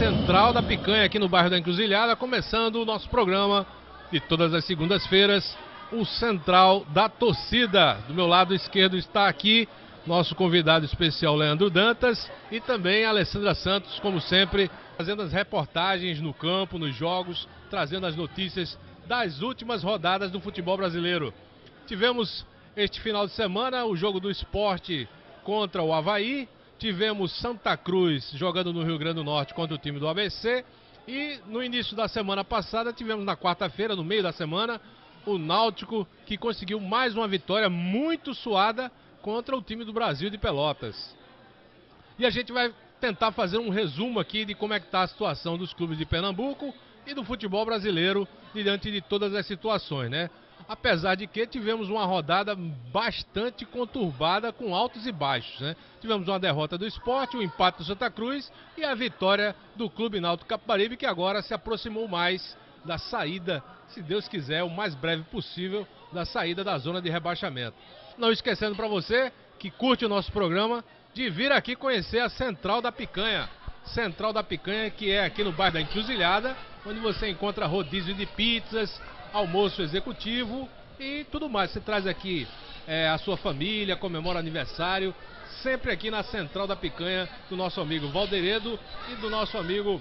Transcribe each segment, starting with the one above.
Central da Picanha, aqui no bairro da Encruzilhada, começando o nosso programa de todas as segundas-feiras, o Central da Torcida. Do meu lado esquerdo está aqui nosso convidado especial, Leandro Dantas, e também a Alessandra Santos, como sempre, fazendo as reportagens no campo, nos jogos, trazendo as notícias das últimas rodadas do futebol brasileiro. Tivemos este final de semana o jogo do Sport contra o Avaí, tivemos Santa Cruz jogando no Rio Grande do Norte contra o time do ABC, e no início da semana passada tivemos na quarta-feira, no meio da semana, o Náutico, que conseguiu mais uma vitória muito suada contra o time do Brasil de Pelotas. E a gente vai tentar fazer um resumo aqui de como é que está a situação dos clubes de Pernambuco e do futebol brasileiro diante de todas as situações, né? Apesar de que tivemos uma rodada bastante conturbada, com altos e baixos, né? Tivemos uma derrota do Sport, um empate do Santa Cruz e a vitória do Clube Náutico Capibaribe, que agora se aproximou mais da saída, se Deus quiser, o mais breve possível, da saída da zona de rebaixamento. Não esquecendo para você que curte o nosso programa, de vir aqui conhecer a Central da Picanha. Central da Picanha, que é aqui no bairro da Encruzilhada, onde você encontra rodízio de pizzas, almoço executivo e tudo mais. Você traz aqui a sua família, comemora aniversário, sempre aqui na Central da Picanha, do nosso amigo Valderedo e do nosso amigo,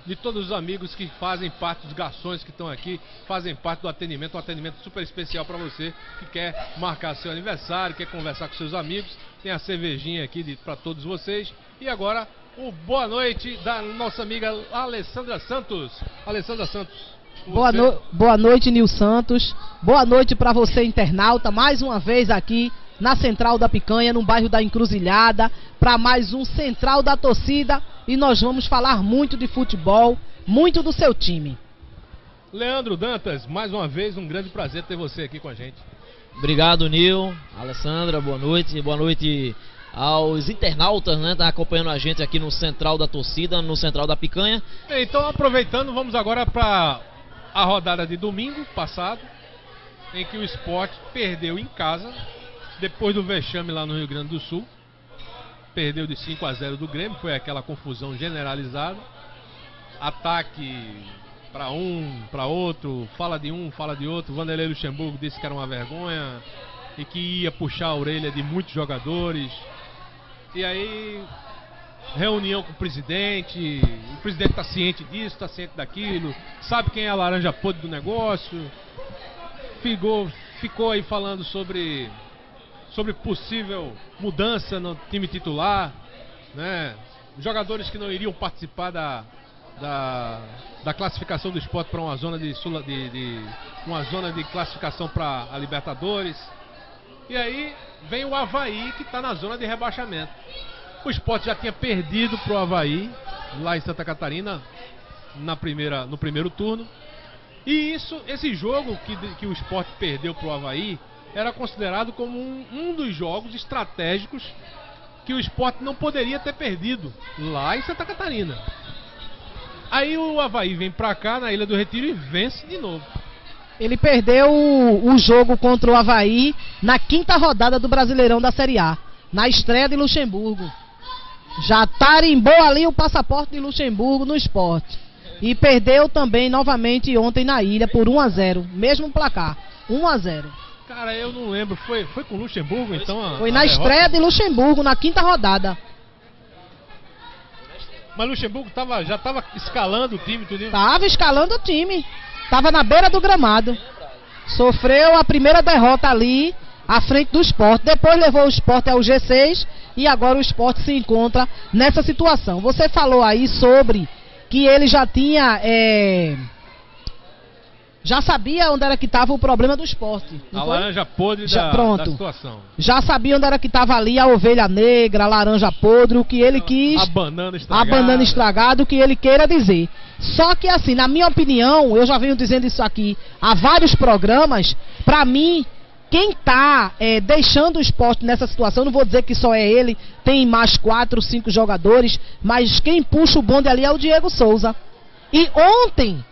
de todos os amigos que fazem parte, dos garçons que estão aqui, fazem parte do atendimento, um atendimento super especial para você que quer marcar seu aniversário, quer conversar com seus amigos. Tem a cervejinha aqui para todos vocês. E agora, o boa noite da nossa amiga Alessandra Santos. Alessandra Santos. Boa noite, Nil Santos. Boa noite para você, internauta, mais uma vez aqui na Central da Picanha, no bairro da Encruzilhada, para mais um Central da Torcida, e nós vamos falar muito de futebol, muito do seu time. Leandro Dantas, mais uma vez um grande prazer ter você aqui com a gente. Obrigado, Nil, Alessandra, boa noite aos internautas, né, tá acompanhando a gente aqui no Central da Torcida, no Central da Picanha. Então, aproveitando, vamos agora para a rodada de domingo passado, em que o Sport perdeu em casa, depois do vexame lá no Rio Grande do Sul. Perdeu de 5-0 do Grêmio, foi aquela confusão generalizada. Ataque para um, para outro, fala de um, fala de outro. Vanderlei Luxemburgo disse que era uma vergonha e que ia puxar a orelha de muitos jogadores. E aí, reunião com o presidente está ciente disso, está ciente daquilo, sabe quem é a laranja podre do negócio. Ficou aí falando sobre possível mudança no time titular, né? Jogadores que não iriam participar da classificação do Sport para uma zona uma zona de classificação para a Libertadores. E aí vem o Avaí, que está na zona de rebaixamento. O Sport já tinha perdido para o Avaí lá em Santa Catarina no primeiro turno. E esse jogo que o Sport perdeu para o Avaí era considerado como um dos jogos estratégicos que o Sport não poderia ter perdido lá em Santa Catarina. Aí o Avaí vem pra cá na Ilha do Retiro e vence de novo. Ele perdeu o jogo contra o Avaí na quinta rodada do Brasileirão da Série A, na estreia de Luxemburgo. Já tarimbou ali o passaporte de Luxemburgo no Sport. E perdeu também novamente ontem na Ilha por 1-0, mesmo placar, 1-0. Cara, eu não lembro, foi com o Luxemburgo então? Foi na estreia de Luxemburgo, na quinta rodada. Mas Luxemburgo já estava escalando o time, tudo? Estava escalando o time, estava na beira do gramado. Sofreu a primeira derrota ali, à frente do Sport. Depois levou o Sport ao G6 e agora o Sport se encontra nessa situação. Você falou aí sobre que ele já tinha... já sabia onde era que estava o problema do Sport. A laranja podre da situação. Já sabia onde era que estava ali a ovelha negra, a laranja podre, o que ele quis. A banana estragada, o que ele queira dizer. Só que assim, na minha opinião, eu já venho dizendo isso aqui há vários programas, pra mim, quem tá deixando o Sport nessa situação, não vou dizer que só é ele, tem mais 4, 5 jogadores, mas quem puxa o bonde ali é o Diego Souza. E ontem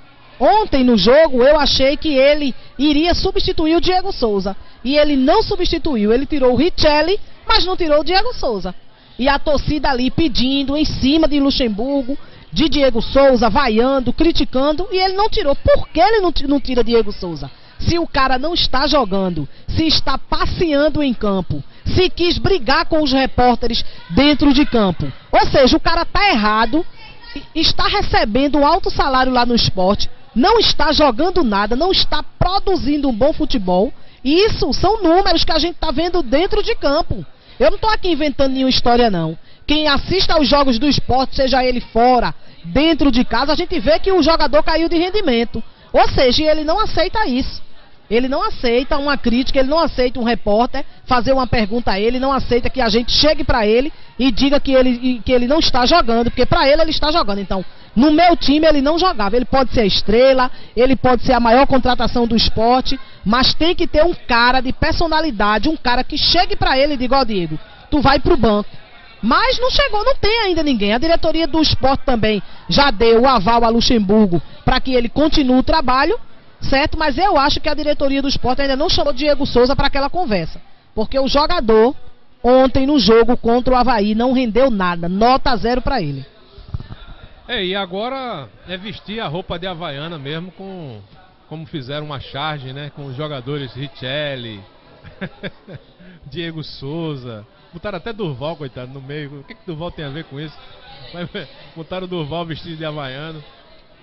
no jogo eu achei que ele iria substituir o Diego Souza. E ele não substituiu, ele tirou o Richelli, mas não tirou o Diego Souza. E a torcida ali pedindo em cima de Luxemburgo, de Diego Souza, vaiando, criticando, e ele não tirou. Por que ele não tira Diego Souza? Se o cara não está jogando, se está passeando em campo, se quis brigar com os repórteres dentro de campo. Ou seja, o cara está errado, está recebendo um alto salário lá no esporte, não está jogando nada, não está produzindo um bom futebol. E isso são números que a gente está vendo dentro de campo. Eu não estou aqui inventando nenhuma história, não. Quem assiste aos jogos do esporte, seja ele fora, dentro de casa, a gente vê que o jogador caiu de rendimento. Ou seja, ele não aceita isso. Ele não aceita uma crítica, ele não aceita um repórter fazer uma pergunta a ele, não aceita que a gente chegue para ele e diga que ele não está jogando, porque para ele está jogando. Então, no meu time ele não jogava. Ele pode ser a estrela, ele pode ser a maior contratação do esporte, mas tem que ter um cara de personalidade, um cara que chegue para ele e diga: ó, Diego, tu vai pro banco. Mas não chegou, não tem ainda ninguém. A diretoria do esporte também já deu o aval a Luxemburgo para que ele continue o trabalho, certo? Mas eu acho que a diretoria do esporte ainda não chamou Diego Souza para aquela conversa. Porque o jogador, ontem no jogo contra o Avaí, não rendeu nada. Nota 0 para ele. E agora é vestir a roupa de Havaiana mesmo, como fizeram uma charge, né? Com os jogadores Richelli, Diego Souza. Botaram até Durval, coitado, no meio. O que Durval tem a ver com isso? Mas botaram o Durval vestido de havaiano.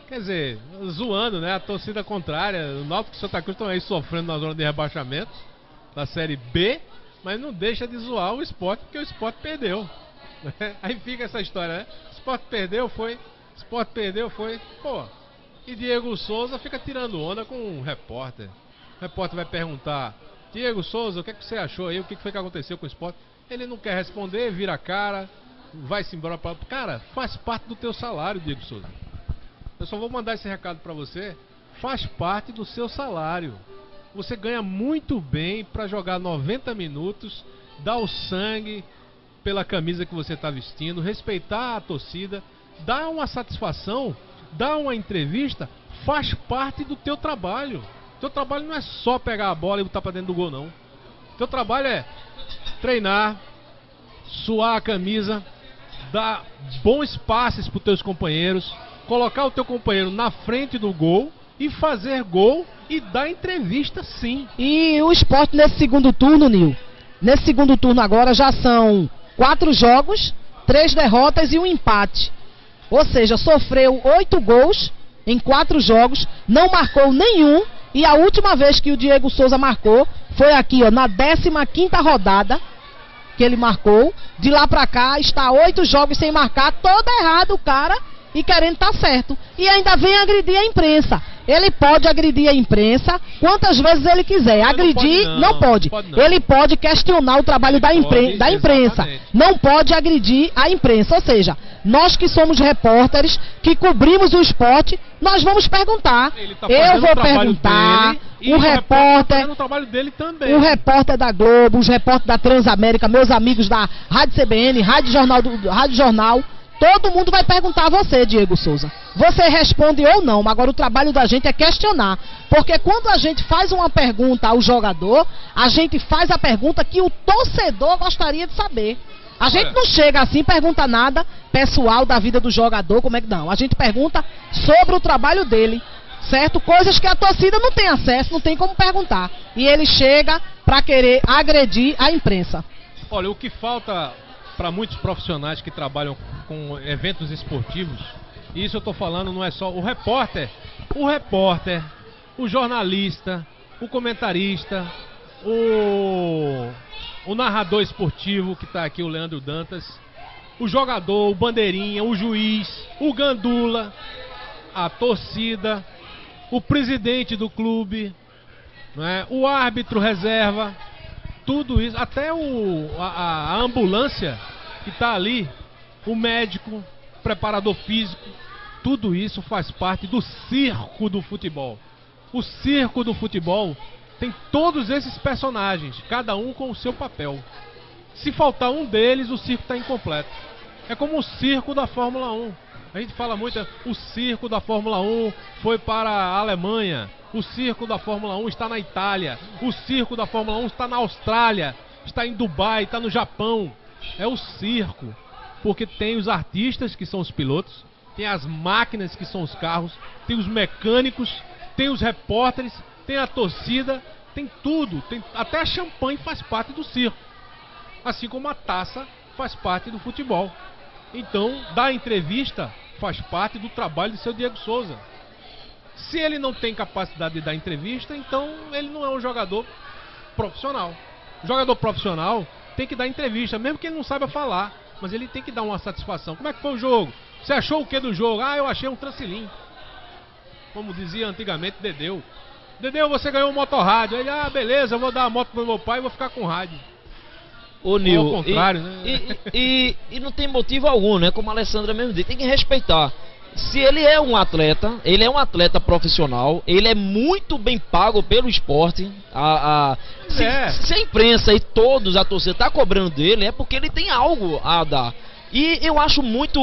Quer dizer, zoando, né? A torcida contrária. O Náutico e o Santa Cruz estão aí sofrendo na zona de rebaixamento da Série B, mas não deixa de zoar o Sport, porque o Sport perdeu. Aí fica essa história, né? O Sport perdeu, foi. O Sport perdeu, foi. Pô, e Diego Souza fica tirando onda com um repórter. O repórter vai perguntar: Diego Souza, o que você achou aí? O que foi que aconteceu com o Sport? Ele não quer responder, vira a cara, vai-se embora para... Cara, faz parte do teu salário, Diego Souza. Eu só vou mandar esse recado para você. Faz parte do seu salário. Você ganha muito bem para jogar 90 minutos, dar o sangue pela camisa que você está vestindo, respeitar a torcida, dar uma satisfação, dar uma entrevista, faz parte do teu trabalho. Teu trabalho não é só pegar a bola e botar para dentro do gol, não. Teu trabalho é treinar, suar a camisa, dar bons passes para os teus companheiros, colocar o teu companheiro na frente do gol e fazer gol e dar entrevista, sim. E o Sport nesse segundo turno, Nil, nesse segundo turno agora já são 4 jogos, 3 derrotas e 1 empate. Ou seja, sofreu 8 gols em 4 jogos, não marcou nenhum, e a última vez que o Diego Souza marcou foi aqui, ó, na 15ª rodada que ele marcou. De lá pra cá está 8 jogos sem marcar, todo errado o cara, e querendo estar certo. E ainda vem agredir a imprensa. Ele pode agredir a imprensa quantas vezes ele quiser. Agredir não pode. Ele pode questionar o trabalho da imprensa. Não pode agredir a imprensa. Ou seja, nós que somos repórteres, que cobrimos o esporte, nós vamos perguntar. Eu vou perguntar. O repórter, o trabalho dele também. O repórter da Globo, os repórteres da Transamérica, meus amigos da Rádio CBN, Rádio Jornal, todo mundo vai perguntar a você, Diego Souza. Você responde ou não, mas agora o trabalho da gente é questionar. Porque quando a gente faz uma pergunta ao jogador, a gente faz a pergunta que o torcedor gostaria de saber. A gente não chega assim e pergunta nada pessoal da vida do jogador, como é que não. A gente pergunta sobre o trabalho dele, certo? Coisas que a torcida não tem acesso, não tem como perguntar. E ele chega para querer agredir a imprensa. Olha, o que falta para muitos profissionais que trabalham com eventos esportivos, e isso eu estou falando, não é só o repórter, o jornalista, o comentarista, o narrador esportivo, que está aqui, o Leandro Dantas, o jogador, o bandeirinha, o juiz, o gandula, a torcida, o presidente do clube, né, o árbitro reserva, tudo isso, até a ambulância que está ali, o médico, o preparador físico, tudo isso faz parte do circo do futebol. O circo do futebol tem todos esses personagens, cada um com o seu papel. Se faltar um deles, o circo está incompleto. É como o circo da Fórmula 1. A gente fala muito, o circo da Fórmula 1 foi para a Alemanha, o circo da Fórmula 1 está na Itália, o circo da Fórmula 1 está na Austrália, está em Dubai, está no Japão. É o circo, porque tem os artistas, que são os pilotos, tem as máquinas que são os carros, tem os mecânicos, tem os repórteres, tem a torcida, tem tudo, tem até a champanhe faz parte do circo, assim como a taça faz parte do futebol. Então, dar entrevista faz parte do trabalho de seu Diego Souza. Se ele não tem capacidade de dar entrevista, então ele não é um jogador profissional. O jogador profissional tem que dar entrevista, mesmo que ele não saiba falar, mas ele tem que dar uma satisfação. Como é que foi o jogo? Você achou o que do jogo? Ah, eu achei um trancilim. Como dizia antigamente Dedeu. Dedeu, você ganhou um motorrádio. Ele, beleza, eu vou dar a moto pro meu pai e vou ficar com rádio. Ô, Nil, ao contrário, né? E não tem motivo algum, né? Como a Alessandra mesmo disse, tem que respeitar. Se ele é um atleta profissional, ele é muito bem pago pelo esporte. Se a imprensa e todos, a torcida, tá cobrando dele, é porque ele tem algo a dar. E eu acho muito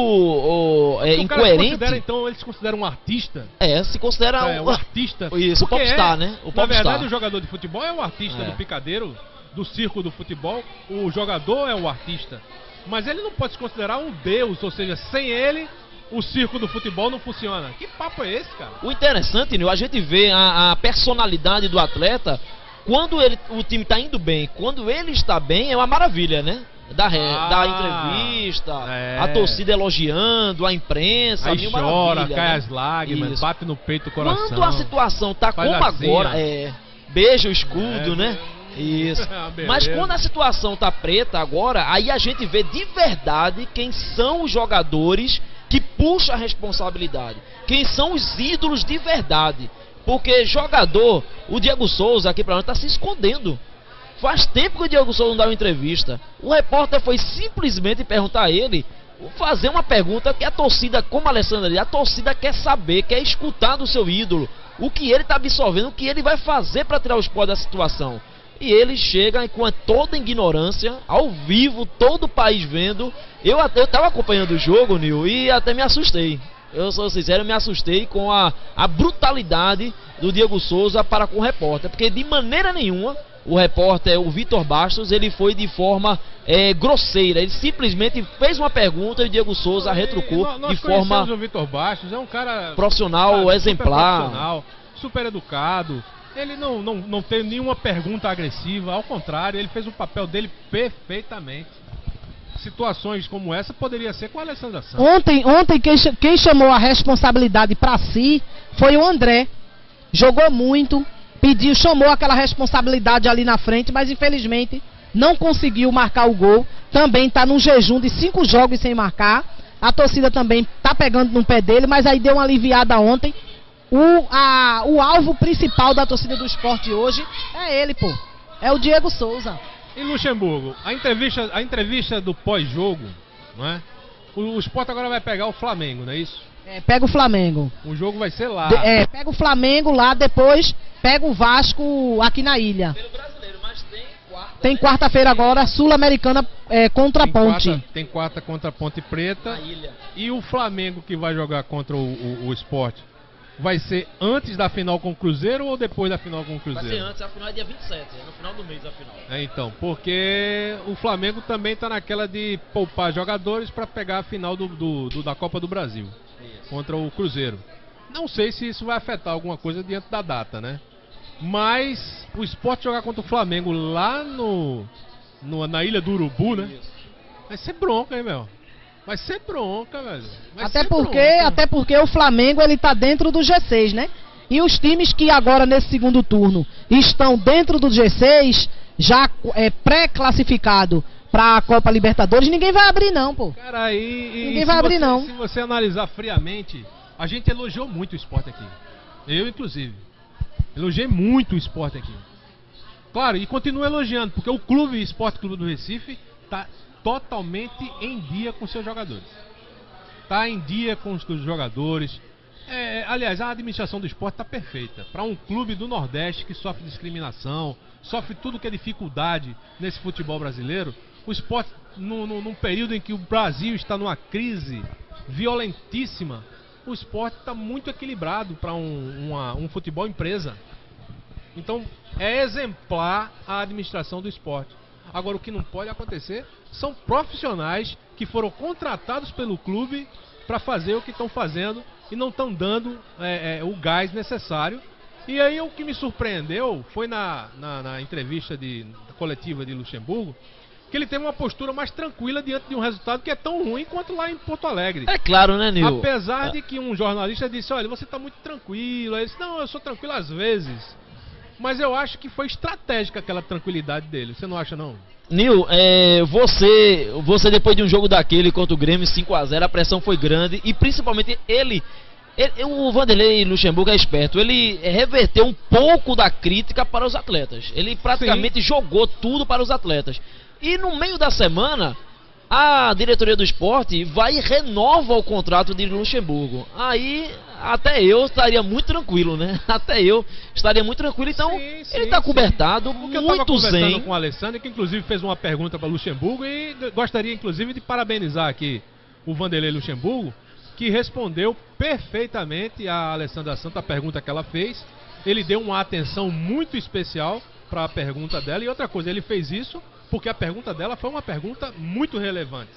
incoerente. Então eles consideram um artista? Se considera um artista. Isso, o popstar, né? O popstar. Na verdade, o jogador de futebol é o artista do picadeiro, do circo do futebol. O jogador é o artista. Mas ele não pode se considerar um deus, ou seja, sem ele, o circo do futebol não funciona. Que papo é esse, cara? O interessante, Nil, a gente vê a personalidade do atleta. Quando o time tá indo bem, quando ele está bem, é uma maravilha, né? Da entrevista, a torcida elogiando, a imprensa, aí chora, cai as lágrimas, bate no peito o coração. Quando a situação tá como assim, agora, beija o escudo, né? Isso. Mas quando a situação tá preta agora, aí a gente vê de verdade quem são os jogadores que puxam a responsabilidade, quem são os ídolos de verdade. Porque jogador, o Diego Souza aqui pra nós tá se escondendo. Faz tempo que o Diego Souza não dá uma entrevista. O repórter foi simplesmente perguntar a ele, fazer uma pergunta que a torcida, como a Alessandra disse, a torcida quer saber, quer escutar do seu ídolo, o que ele está absorvendo, o que ele vai fazer para tirar o esporte da situação. E ele chega com toda a ignorância, ao vivo, todo o país vendo. Eu estava acompanhando o jogo, Nil, e até me assustei. Eu sou sincero, eu me assustei com a brutalidade do Diego Souza para com o repórter, porque de maneira nenhuma o repórter, o Vitor Bastos, ele foi de forma grosseira. Ele simplesmente fez uma pergunta e o Diego Souza retrucou de forma... O Vitor Bastos é um cara profissional, exemplar, profissional, super educado. Ele não tem nenhuma pergunta agressiva, ao contrário, ele fez o papel dele perfeitamente. Situações como essa poderia ser com a Alessandra Santos. Ontem quem chamou a responsabilidade para si foi o André. Jogou muito, chamou aquela responsabilidade ali na frente, mas infelizmente não conseguiu marcar o gol. Também está num jejum de 5 jogos sem marcar. A torcida também está pegando no pé dele, mas aí deu uma aliviada ontem. O alvo principal da torcida do esporte hoje é ele, pô. É o Diego Souza. E Luxemburgo, a entrevista do pós-jogo, não é? O Sport agora vai pegar o Flamengo, não é isso? Pega o Flamengo. O jogo vai ser lá. Pega o Flamengo lá, depois pega o Vasco aqui na ilha. Pelo brasileiro, mas tem quarta-feira agora, Sul-Americana contra a Ponte. Tem quarta contra a Ponte Preta. Na ilha. E o Flamengo que vai jogar contra o Sport? Vai ser antes da final com o Cruzeiro ou depois da final com o Cruzeiro? Vai ser antes, a final é dia 27, no final do mês a final. Então, porque o Flamengo também está naquela de poupar jogadores para pegar a final da Copa do Brasil. Isso. Contra o Cruzeiro. Não sei se isso vai afetar alguma coisa diante da data, né? Mas o Sport jogar contra o Flamengo lá na Ilha do Urubu, né? Isso. Vai ser bronca, hein, meu? Vai ser bronca, velho. Até porque o Flamengo ele tá dentro do G6, né? E os times que agora nesse segundo turno estão dentro do G6, já pré-classificado para a Copa Libertadores, ninguém vai abrir não, pô. Cara, ninguém vai abrir não. Se você analisar friamente, a gente elogiou muito o Sport aqui. Eu, inclusive. Elogiei muito o Sport aqui. Claro, e continuo elogiando, porque o clube, Sport Clube do Recife, tá totalmente em dia com seus jogadores. Tá em dia com os jogadores. Aliás, a administração do esporte está perfeita. Para um clube do Nordeste que sofre discriminação, sofre tudo que é dificuldade nesse futebol brasileiro, o esporte, num período em que o Brasil está numa crise violentíssima, o esporte está muito equilibrado para um futebol empresa. Então, é exemplar a administração do esporte. Agora, o que não pode acontecer são profissionais que foram contratados pelo clube para fazer o que estão fazendo e não estão dando o gás necessário. E aí o que me surpreendeu foi na entrevista coletiva de Luxemburgo, que ele teve uma postura mais tranquila diante de um resultado que é tão ruim quanto lá em Porto Alegre. É claro, né, Nil? Apesar de que um jornalista disse, olha, você está muito tranquilo. Ele disse, não, eu sou tranquilo às vezes. Mas eu acho que foi estratégica aquela tranquilidade dele. Você não acha, não? Nil, você depois de um jogo daquele contra o Grêmio 5-0, a pressão foi grande e principalmente o Vanderlei Luxemburgo é esperto, ele reverteu um pouco da crítica para os atletas. Ele praticamente jogou tudo para os atletas. E no meio da semana, a diretoria do esporte vai e renova o contrato de Luxemburgo. Aí até eu estaria muito tranquilo, né? Até eu estaria muito tranquilo. Então ele está cobertado, porque eu muito zen. Com o Alessandro, que inclusive fez uma pergunta para Luxemburgo e gostaria inclusive de parabenizar aqui o Vanderlei Luxemburgo, que respondeu perfeitamente a Alessandra Santos, a pergunta que ela fez. Ele deu uma atenção muito especial para a pergunta dela. E outra coisa, ele fez isso porque a pergunta dela foi uma pergunta muito relevante.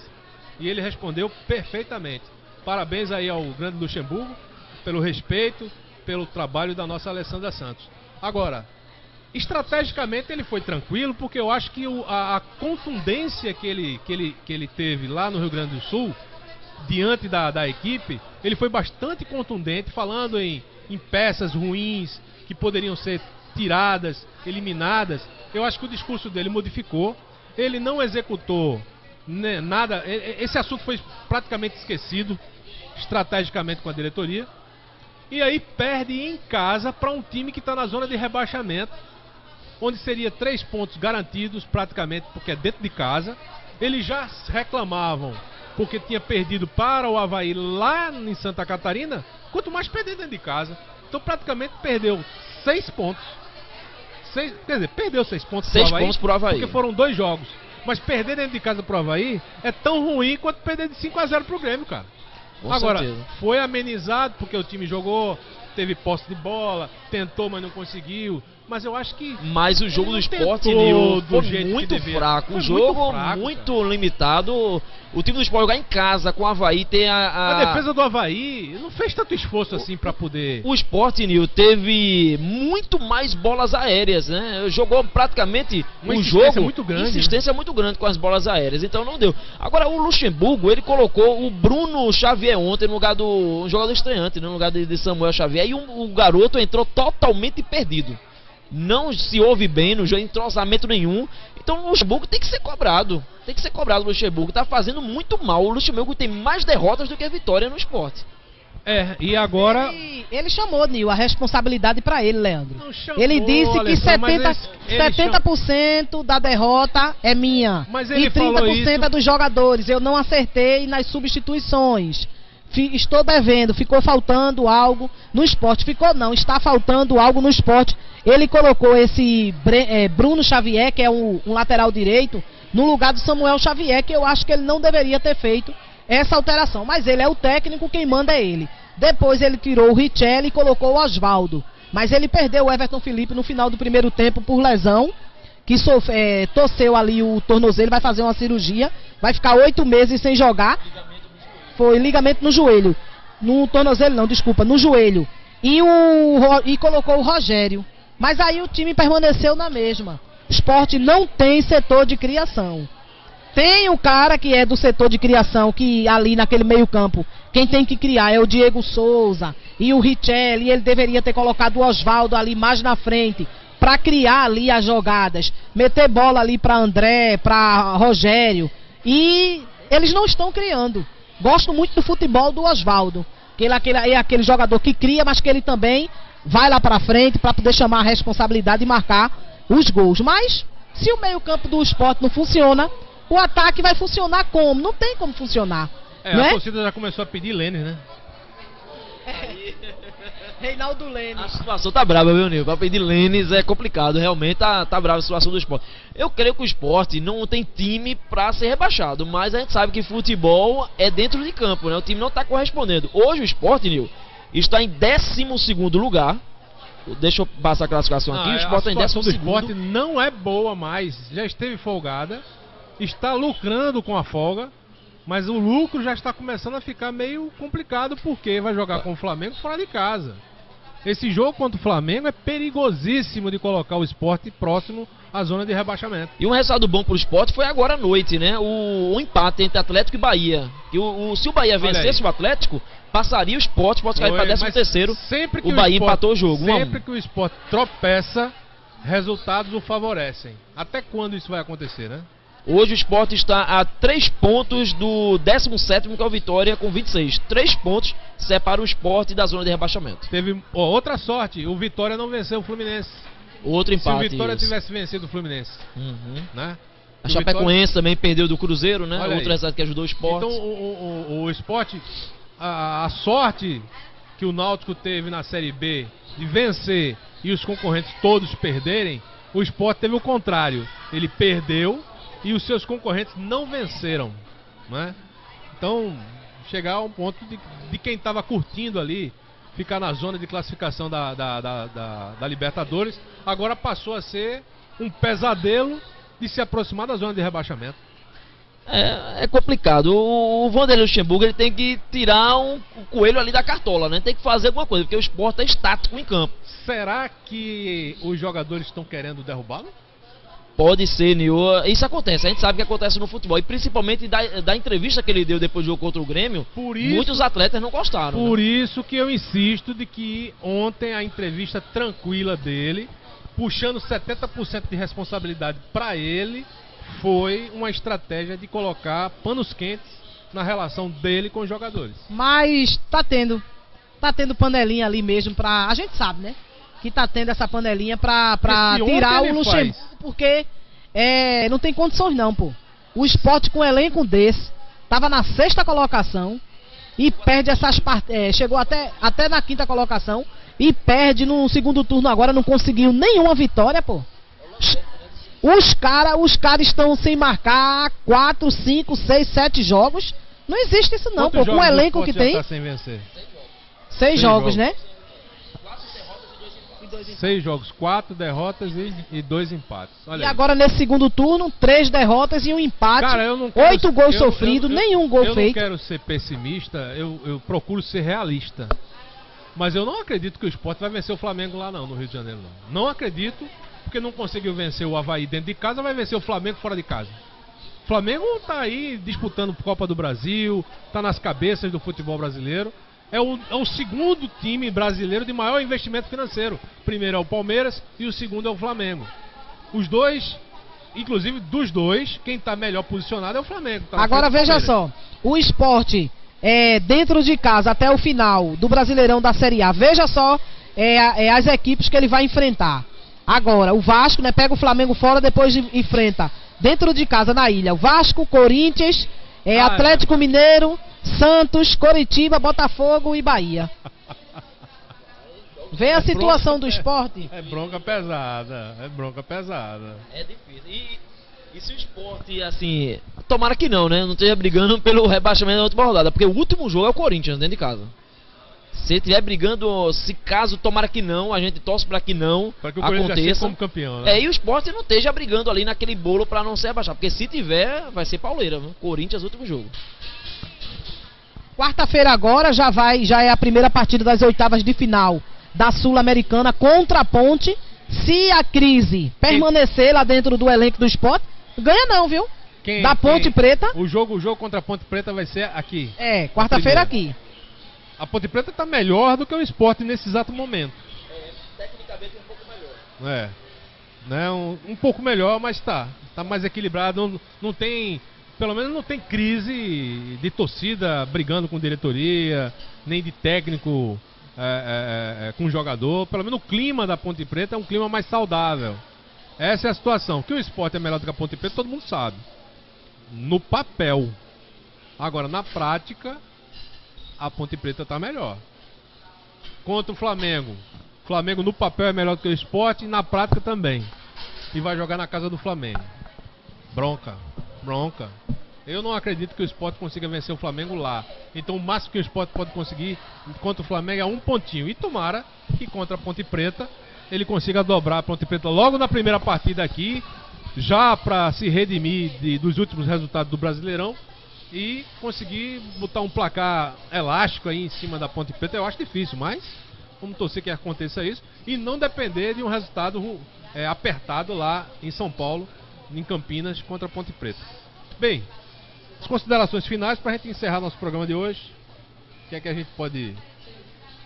E ele respondeu perfeitamente. Parabéns aí ao grande Luxemburgo pelo respeito, pelo trabalho da nossa Alessandra Santos. Agora, estrategicamente ele foi tranquilo, porque eu acho que a contundência que ele teve lá no Rio Grande do Sul, diante da equipe, ele foi bastante contundente, falando em peças ruins que poderiam ser tiradas, eliminadas. Eu acho que o discurso dele modificou. Ele não executou nada. Esse assunto foi praticamente esquecido estrategicamente com a diretoria. E aí perde em casa para um time que está na zona de rebaixamento, onde seria 3 pontos garantidos praticamente, porque é dentro de casa. Eles já reclamavam porque tinha perdido para o Avaí lá em Santa Catarina, quanto mais perder dentro de casa. Então praticamente perdeu 6 pontos. Quer dizer, perdeu 6 pontos pro Avaí, porque foram 2 jogos. Mas perder dentro de casa pro Avaí é tão ruim quanto perder de 5-0 pro Grêmio, cara. Agora, foi amenizado porque o time jogou, teve posse de bola, tentou, mas não conseguiu. Mas eu acho que... Mas o jogo do Sport, Nil, foi muito fraco. O jogo muito limitado. O time do Sport jogar em casa com o Avaí tem A defesa do Avaí não fez tanto esforço assim pra poder... O Sport, Nil, teve muito mais bolas aéreas, né? Jogou praticamente o jogo... Insistência muito grande com as bolas aéreas. Então não deu. Agora o Luxemburgo, ele colocou o Bruno Xavier ontem no lugar do jogador estreante, no lugar de Samuel Xavier. E o garoto entrou totalmente perdido. Não se ouve bem no jogo, entrosamento nenhum. Então o Luxemburgo tem que ser cobrado. Tem que ser cobrado o Luxemburgo. Tá fazendo muito mal. O Luxemburgo tem mais derrotas do que vitória no esporte. E agora... Ele chamou, Nil, a responsabilidade pra ele, Leandro. Ele disse que 70% da derrota é minha. Mas ele e 30% é dos jogadores. Eu não acertei nas substituições. Estou devendo, ficou faltando algo no esporte. Está faltando algo no esporte. Ele colocou esse Bruno Xavier, que é um lateral direito, no lugar do Samuel Xavier, que eu acho que ele não deveria ter feito essa alteração. Mas ele é o técnico, quem manda é ele. Depois ele tirou o Richelli e colocou o Osvaldo. Mas ele perdeu o Everton Felipe no final do primeiro tempo por lesão, que torceu ali o tornozelo, vai fazer uma cirurgia, vai ficar 8 meses sem jogar. Foi ligamento no joelho. No tornozelo não, desculpa, no joelho. E colocou o Rogério. Mas aí o time permaneceu na mesma. O Sport não tem setor de criação. Tem o cara que é do setor de criação, que ali naquele meio campo, quem tem que criar é o Diego Souza e o Richelli. E ele deveria ter colocado o Osvaldo ali mais na frente, para criar ali as jogadas. Meter bola ali para André, para Rogério. E eles não estão criando. Gosto muito do futebol do Osvaldo, que ele é aquele jogador que cria, mas que ele também vai lá pra frente para poder chamar a responsabilidade e marcar os gols. Mas se o meio campo do Sport não funciona, o ataque vai funcionar como? Não tem como funcionar. A torcida já começou a pedir Lênis, né? Reinaldo Lênis. A situação tá brava, viu, Nil? Pra pedir Lênis é complicado, realmente tá brava a situação do Sport. Eu creio que o Sport não tem time pra ser rebaixado, mas a gente sabe que futebol é dentro de campo, né? O time não tá correspondendo. Hoje o Sport, Nil, está em 12º lugar. Deixa eu passar a classificação aqui. O Sport está em 12º. A situação do Sport não é boa mais. Já esteve folgada, está lucrando com a folga. Mas o lucro já está começando a ficar meio complicado, porque vai jogar com o Flamengo fora de casa. Esse jogo contra o Flamengo é perigosíssimo de colocar o Sport próximo à zona de rebaixamento. E um resultado bom pro Sport foi agora à noite, né? O empate entre Atlético e Bahia. E se o Bahia vencesse o Atlético, passaria o Sport, pode cair para 13º. Sempre que o Bahia empatou o jogo. Sempre que o Sport tropeça, resultados o favorecem. Até quando isso vai acontecer, né? Hoje o Sport está a 3 pontos do 17º, que é o Vitória, com 26. 3 pontos separa o Sport da zona de rebaixamento. Teve outra sorte, o Vitória não venceu o Fluminense. Outro empate. Se o Vitória tivesse vencido o Fluminense, né? A Chapecoense também perdeu do Cruzeiro, né? Olha outro resultado que ajudou o Sport. Então o Sport, a sorte que o Náutico teve na Série B de vencer e os concorrentes todos perderem, o Sport teve o contrário. Ele perdeu e os seus concorrentes não venceram, né? Então, chegar a um ponto de quem estava curtindo ali, ficar na zona de classificação da Libertadores, agora passou a ser um pesadelo de se aproximar da zona de rebaixamento. É complicado. O Vanderlei Luxemburgo, ele tem que tirar o coelho ali da cartola, né? Tem que fazer alguma coisa, porque o Sport é estático em campo. Será que os jogadores estão querendo derrubá-lo? Pode ser, Nil. Isso acontece, a gente sabe que acontece no futebol. E principalmente da entrevista que ele deu depois do jogo contra o Grêmio, muitos atletas não gostaram. Por isso que eu insisto de que ontem a entrevista tranquila dele, puxando 70% de responsabilidade para ele, foi uma estratégia de colocar panos quentes na relação dele com os jogadores. Mas tá tendo panelinha ali mesmo pra... A gente sabe, né? Que tá tendo essa panelinha pra tirar o Luxemburgo, porque não tem condições não, pô. O Sport com um elenco desse, tava na 6ª colocação e perde essas chegou até na 5ª colocação e perde no segundo turno agora, não conseguiu nenhuma vitória, pô. Os caras estão sem marcar 4, 5, 6, 7 jogos. Não existe isso não, pô. Com o elenco que tem. Tá sem vencer? 6 jogos, né? 6 jogos, 4 derrotas e 2 empates. Olha e aí. agora nesse segundo turno, 3 derrotas e um empate. Cara, eu não quero, 8 gols sofridos, nenhum gol feito. Eu não quero ser pessimista, eu procuro ser realista. Mas eu não acredito que o Sport vai vencer o Flamengo lá não, no Rio de Janeiro não. Não acredito, porque não conseguiu vencer o Avaí dentro de casa, vai vencer o Flamengo fora de casa. O Flamengo tá aí disputando Copa do Brasil, tá nas cabeças do futebol brasileiro. É o segundo time brasileiro de maior investimento financeiro. Primeiro é o Palmeiras e o segundo é o Flamengo. Os dois, inclusive dos dois, quem está melhor posicionado é o Flamengo. Tá agora veja só, o Sport dentro de casa até o final do Brasileirão da Série A. Veja só as equipes que ele vai enfrentar. Agora, o Vasco, né, pega o Flamengo fora, depois enfrenta dentro de casa na ilha. O Vasco, Corinthians, Atlético Mineiro, Santos, Coritiba, Botafogo e Bahia. Vê a situação do Sport. É bronca pesada, É difícil. E se o Sport, assim, tomara que não, né? Não esteja brigando pelo rebaixamento da última rodada, porque o último jogo é o Corinthians dentro de casa. Se estiver brigando, se caso tomara que não, a gente torce para que não pra que o Corinthians aconteça como campeão, né? E o Sport não esteja brigando ali naquele bolo para não ser rebaixado, porque se tiver, vai ser pauleira, viu? Corinthians último jogo. Quarta-feira agora já é a primeira partida das oitavas de final da Sul-Americana contra a Ponte. Se a crise permanecer lá dentro do elenco do Sport, ganha não, viu? Da Ponte Preta. O jogo contra a Ponte Preta vai ser aqui. Quarta-feira aqui. A Ponte Preta está melhor do que o Sport nesse exato momento. Tecnicamente um pouco melhor. Né, um pouco melhor, mas tá mais equilibrado, não tem... Pelo menos não tem crise de torcida brigando com diretoria, nem de técnico com jogador. Pelo menos o clima da Ponte Preta é um clima mais saudável. Essa é a situação. Que o Sport é melhor do que a Ponte Preta, todo mundo sabe. No papel. Agora, na prática, a Ponte Preta está melhor. Contra o Flamengo. O Flamengo no papel é melhor do que o Sport e na prática também. E vai jogar na casa do Flamengo. Bronca. Eu não acredito que o Sport consiga vencer o Flamengo lá. Então o máximo que o Sport pode conseguir contra o Flamengo é um pontinho. E tomara que contra a Ponte Preta ele consiga dobrar a Ponte Preta logo na primeira partida aqui, já para se redimir dos últimos resultados do Brasileirão e conseguir botar um placar elástico aí em cima da Ponte Preta. Eu acho difícil, mas vamos torcer que aconteça isso e não depender de um resultado apertado lá em São Paulo, em Campinas, contra a Ponte Preta. Bem, as considerações finais para a gente encerrar nosso programa de hoje. O que é que a gente pode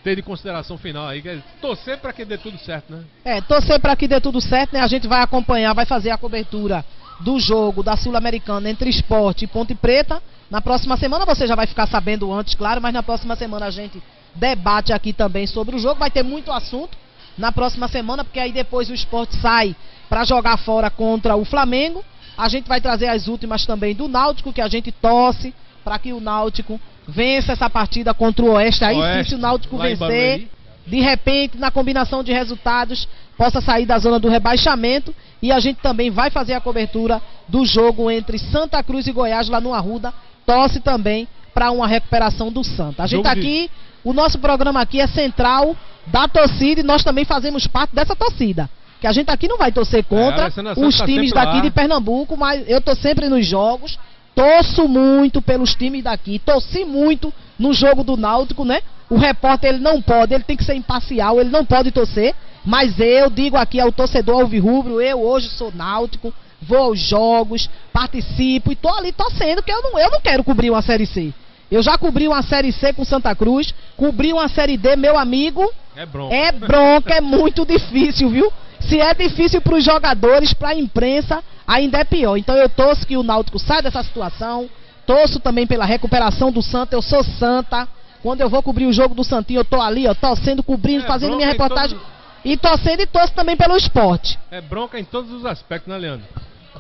ter de consideração final aí? Torcer para que dê tudo certo, né? Torcer para que dê tudo certo, né? A gente vai acompanhar, vai fazer a cobertura do jogo da Sul-Americana entre Sport e Ponte Preta. Na próxima semana você já vai ficar sabendo antes, claro, mas na próxima semana a gente debate aqui também sobre o jogo. Vai ter muito assunto na próxima semana, porque aí depois o Sport sai para jogar fora contra o Flamengo. A gente vai trazer as últimas também do Náutico, que a gente torce para que o Náutico vença essa partida contra o Oeste. Aí sim, se o Náutico vencer, de repente, na combinação de resultados, possa sair da zona do rebaixamento. E a gente também vai fazer a cobertura do jogo entre Santa Cruz e Goiás lá no Arruda. Torce também para uma recuperação do Santa. A gente tá aqui, o nosso programa aqui é central da torcida e nós também fazemos parte dessa torcida. Que a gente aqui não vai torcer contra os times daqui de Pernambuco, mas eu tô sempre nos jogos. Torço muito pelos times daqui, torci muito no jogo do Náutico, né? O repórter, ele não pode, ele tem que ser imparcial, ele não pode torcer. Mas eu digo aqui ao torcedor alvirrubro, eu hoje sou náutico, vou aos jogos, participo e tô ali torcendo, que eu não quero cobrir uma Série C. Eu já cobri uma Série C com Santa Cruz, cobri uma Série D, meu amigo. É bronca. É bronca, é muito difícil, viu? Se é difícil para os jogadores, para a imprensa, ainda é pior. Então eu torço que o Náutico saia dessa situação, torço também pela recuperação do Santa, eu sou Santa. Quando eu vou cobrir o jogo do Santinho, eu tô ali, ó, torcendo, cobrindo, fazendo minha reportagem. E torcendo e torço também pelo esporte. É bronca em todos os aspectos, né, Leandro?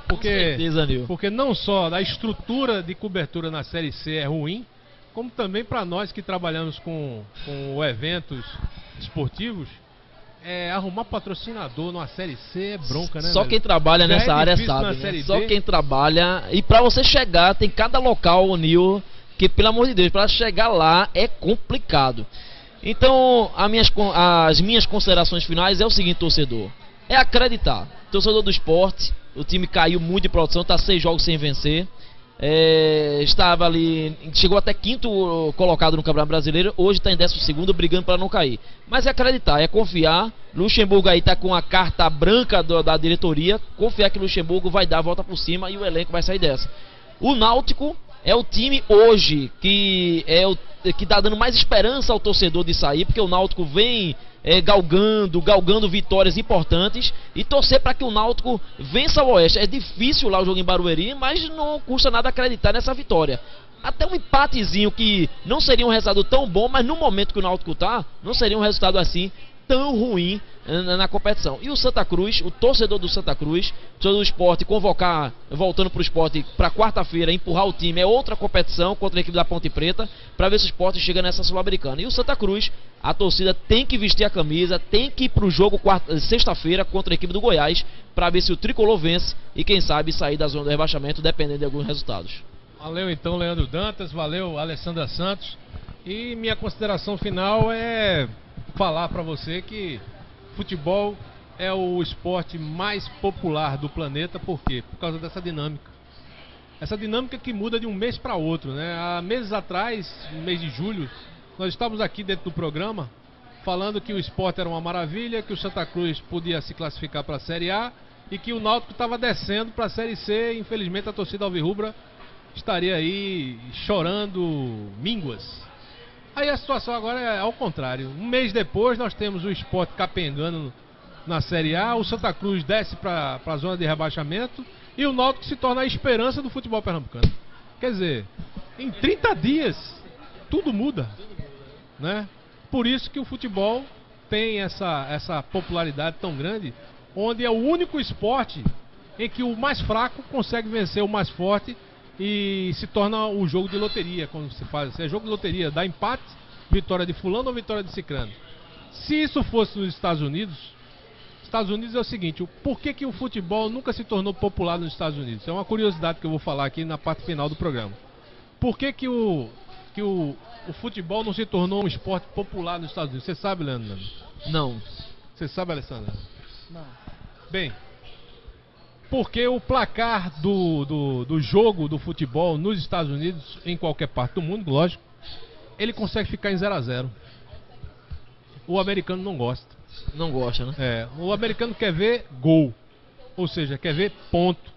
Porque, com certeza, Nil. Porque não só a estrutura de cobertura na Série C é ruim, como também para nós que trabalhamos com eventos esportivos, arrumar patrocinador numa Série C é bronca, né? Só quem trabalha nessa área sabe, né? Só quem trabalha. E para você chegar, tem cada local, Nil, que pelo amor de Deus, para chegar lá é complicado. Então, as minhas considerações finais é o seguinte, torcedor. É acreditar. Torcedor do esporte, o time caiu muito de produção, está 6 jogos sem vencer. Estava ali, chegou até 5º colocado no Campeonato Brasileiro, hoje está em 12º, brigando para não cair. Mas é acreditar, é confiar. Luxemburgo aí está com a carta branca da diretoria, confiar que o Luxemburgo vai dar a volta por cima e o elenco vai sair dessa. O Náutico é o time hoje que está dando mais esperança ao torcedor de sair, porque o Náutico vem galgando vitórias importantes, e torcer para que o Náutico vença o Oeste. É difícil lá o jogo em Barueri, mas não custa nada acreditar nessa vitória. Até um empatezinho que não seria um resultado tão bom, mas no momento que o Náutico tá, não seria um resultado assim tão ruim na competição. E o Santa Cruz, o torcedor do Santa Cruz, o torcedor do esporte, convocar, voltando para o esporte, para quarta-feira, empurrar o time, é outra competição contra a equipe da Ponte Preta, para ver se o esporte chega nessa Sul-Americana. E o Santa Cruz, a torcida tem que vestir a camisa, tem que ir para o jogo sexta-feira contra a equipe do Goiás, para ver se o Tricolor vence e quem sabe sair da zona do rebaixamento, dependendo de alguns resultados. Valeu então, Leandro Dantas, valeu, Alessandra Santos. E minha consideração final é falar para você que futebol é o esporte mais popular do planeta. Por quê? Por causa dessa dinâmica. Essa dinâmica que muda de um mês para outro, né? Há meses atrás, no mês de julho, nós estávamos aqui dentro do programa falando que o esporte era uma maravilha, que o Santa Cruz podia se classificar para a Série A e que o Náutico estava descendo para a Série C. Infelizmente a torcida alvirrubra estaria aí chorando mínguas. Aí a situação agora é ao contrário. Um mês depois nós temos o Sport capengando na Série A, o Santa Cruz desce para a zona de rebaixamento e o Náutico se torna a esperança do futebol pernambucano. Quer dizer, em 30 dias tudo muda, né? Por isso que o futebol tem essa popularidade tão grande, onde é o único esporte em que o mais fraco consegue vencer o mais forte. E se torna o jogo de loteria, quando se faz. É jogo de loteria, dá empate, vitória de fulano ou vitória de ciclano. Se isso fosse nos Estados Unidos é o seguinte: por que o futebol nunca se tornou popular nos Estados Unidos? É uma curiosidade que eu vou falar aqui na parte final do programa. Por que o futebol não se tornou um esporte popular nos Estados Unidos? Você sabe, Leandro? Não. Você sabe, Alessandra? Não. Bem, Porque o placar do jogo do futebol nos Estados Unidos, em qualquer parte do mundo, lógico, ele consegue ficar em 0 a 0. O americano não gosta. Não gosta, né? É, o americano quer ver gol, ou seja, quer ver ponto.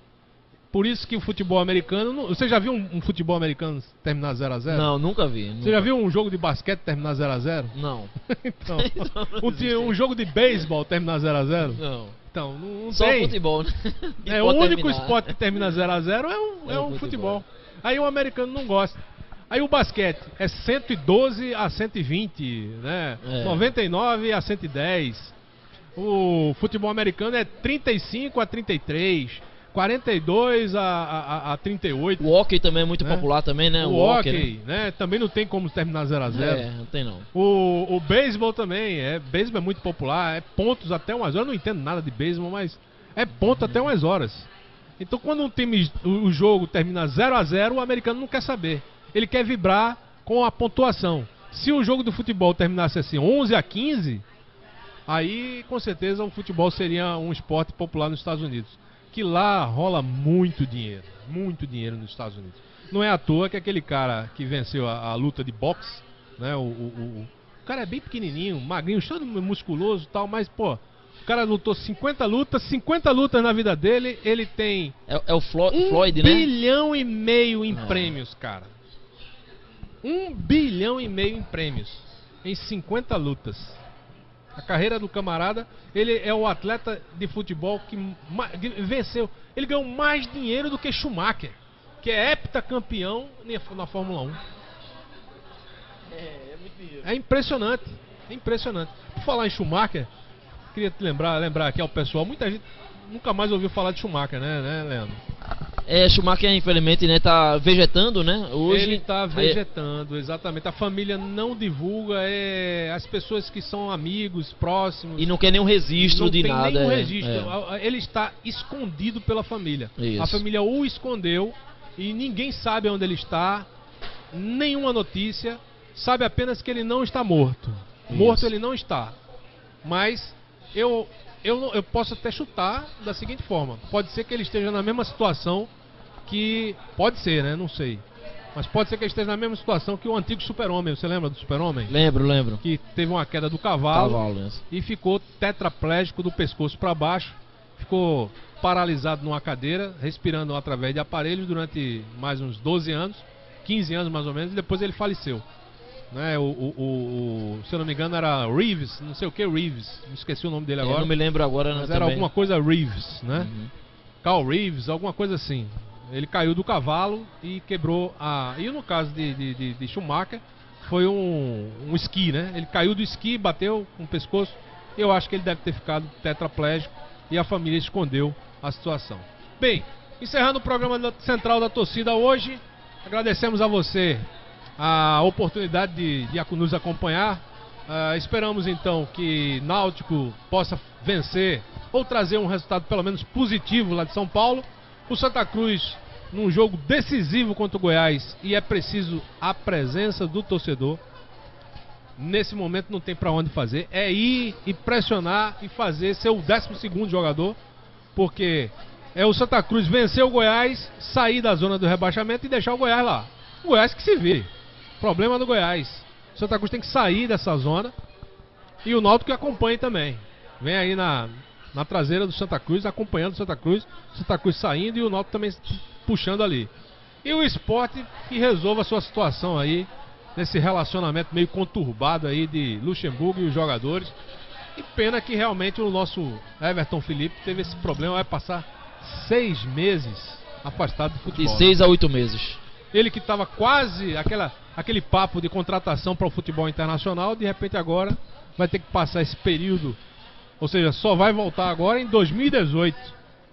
Por isso que o futebol americano... Você já viu um futebol americano terminar 0 a 0? Não, nunca vi. Você já viu um jogo de basquete terminar 0 a 0? Não. Então, um jogo de beisebol terminar 0 a 0? Não. Então, não só tem. O futebol, né? O único esporte que termina 0 a 0 é o futebol. Aí o americano não gosta. Aí o basquete é 112 a 120, né? 99 a 110. O futebol americano é 35 a 33. 42 a 38. O hockey também é muito popular também, né? O hockey, né? Também não tem como terminar 0 a 0. Não tem não. O beisebol também, beisebol é muito popular, é pontos até umas horas. Eu não entendo nada de beisebol, mas é ponto até umas horas. Então quando o jogo termina 0 a 0, o americano não quer saber. Ele quer vibrar com a pontuação. Se o jogo do futebol terminasse assim 11 a 15, aí com certeza o futebol seria um esporte popular nos Estados Unidos. Que lá rola muito dinheiro nos Estados Unidos. Não é à toa que aquele cara que venceu a luta de boxe, né? O cara é bem pequenininho, magrinho, todo musculoso e tal, mas pô, o cara lutou 50 lutas na vida dele, ele tem... É o Floyd, né? 1,5 bilhão em prêmios, cara. 1,5 bilhão em prêmios em 50 lutas. A carreira do camarada, ele é o atleta de futebol que venceu. Ele ganhou mais dinheiro do que Schumacher, que é heptacampeão na Fórmula 1. Muito dinheiro. É impressionante, Por falar em Schumacher, queria te lembrar aqui ao pessoal, muita gente nunca mais ouviu falar de Schumacher, né, Leandro? Schumacher, infelizmente, né, tá vegetando, né? Hoje ele tá vegetando, exatamente. A família não divulga, as pessoas que são amigos, próximos. E não quer nenhum registro de nada. Não tem nenhum registro. Ele está escondido pela família. Isso. A família o escondeu e ninguém sabe onde ele está, nenhuma notícia. Sabe apenas que ele não está morto. Morto ele não está. Mas eu posso até chutar da seguinte forma: pode ser que ele esteja na mesma situação que... Pode ser, né? Não sei. Mas pode ser que ele esteja na mesma situação que o antigo Super-Homem. Você lembra do Super-Homem? Lembro. Que teve uma queda do cavalo e ficou tetraplégico do pescoço para baixo. Ficou paralisado numa cadeira, respirando através de aparelhos durante mais uns 12 anos, 15 anos mais ou menos, e depois ele faleceu. Né, se eu não me engano era Reeves, não sei o que Reeves, me esqueci o nome dele agora. Eu não me lembro agora, mas era alguma coisa Reeves, né? Carl Reeves, alguma coisa assim. Ele caiu do cavalo e quebrou a... E no caso de Schumacher, foi um esqui, né? Ele caiu do esqui, bateu com o pescoço. Eu acho que ele deve ter ficado tetraplégico e a família escondeu a situação. Bem, encerrando o programa central da torcida hoje, agradecemos a você a oportunidade de nos acompanhar. Esperamos então que Náutico possa vencer ou trazer um resultado pelo menos positivo lá de São Paulo. O Santa Cruz num jogo decisivo contra o Goiás, e é preciso a presença do torcedor. Nesse momento não tem para onde fazer, é ir e pressionar e fazer ser o 12º jogador, porque é o Santa Cruz vencer o Goiás, sair da zona do rebaixamento e deixar o Goiás lá. O Goiás que se vê. Problema do Goiás. O Santa Cruz tem que sair dessa zona e o Náutico que acompanhe também. Vem aí na traseira do Santa Cruz, acompanhando o Santa Cruz saindo e o Náutico também puxando ali. E o Sport que resolva a sua situação aí, nesse relacionamento meio conturbado aí de Luxemburgo e os jogadores. E pena que realmente o nosso Everton Felipe teve esse problema, vai passar 6 meses afastado do futebol. De 6 a 8 meses. Ele que estava quase aquele papo de contratação para o futebol internacional, de repente agora vai ter que passar esse período, ou seja, só vai voltar agora em 2018,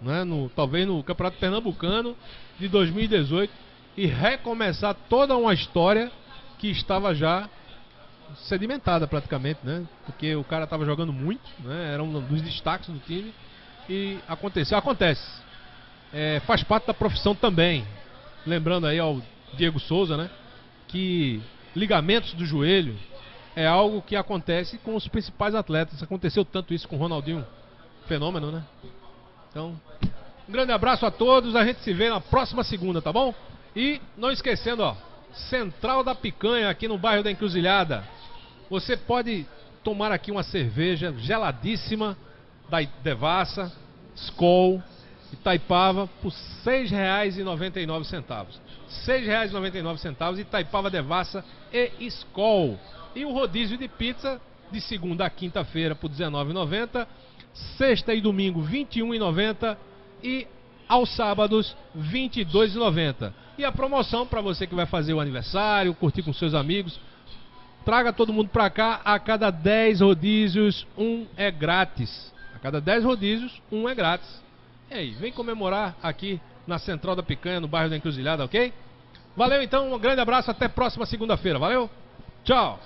né? Talvez no Campeonato Pernambucano de 2018, e recomeçar toda uma história que estava já sedimentada praticamente, né? Porque o cara estava jogando muito, né? Era um dos destaques do time e acontece. Faz parte da profissão também. Lembrando aí ao Diego Souza, né, que ligamentos do joelho é algo que acontece com os principais atletas. Aconteceu tanto isso com o Ronaldinho, fenômeno, né? Então, Um grande abraço a todos, a gente se vê na próxima segunda, tá bom? E não esquecendo, ó, Central da Picanha, aqui no bairro da Encruzilhada. Você pode tomar aqui uma cerveja geladíssima da Devassa, Skol, Itaipava, por R$ 6,99. R$ 6,99, Itaipava, Devassa e Skol. E o rodízio de pizza de segunda a quinta-feira por R$ 19,90. Sexta e domingo R$ 21,90. E aos sábados R$ 22,90. E a promoção para você que vai fazer o aniversário, curtir com seus amigos, traga todo mundo para cá. A cada 10 rodízios, um é grátis. A cada 10 rodízios, um é grátis. E aí, vem comemorar aqui na Central da Picanha, no bairro da Encruzilhada, ok? Valeu então, um grande abraço, até próxima segunda-feira, valeu? Tchau!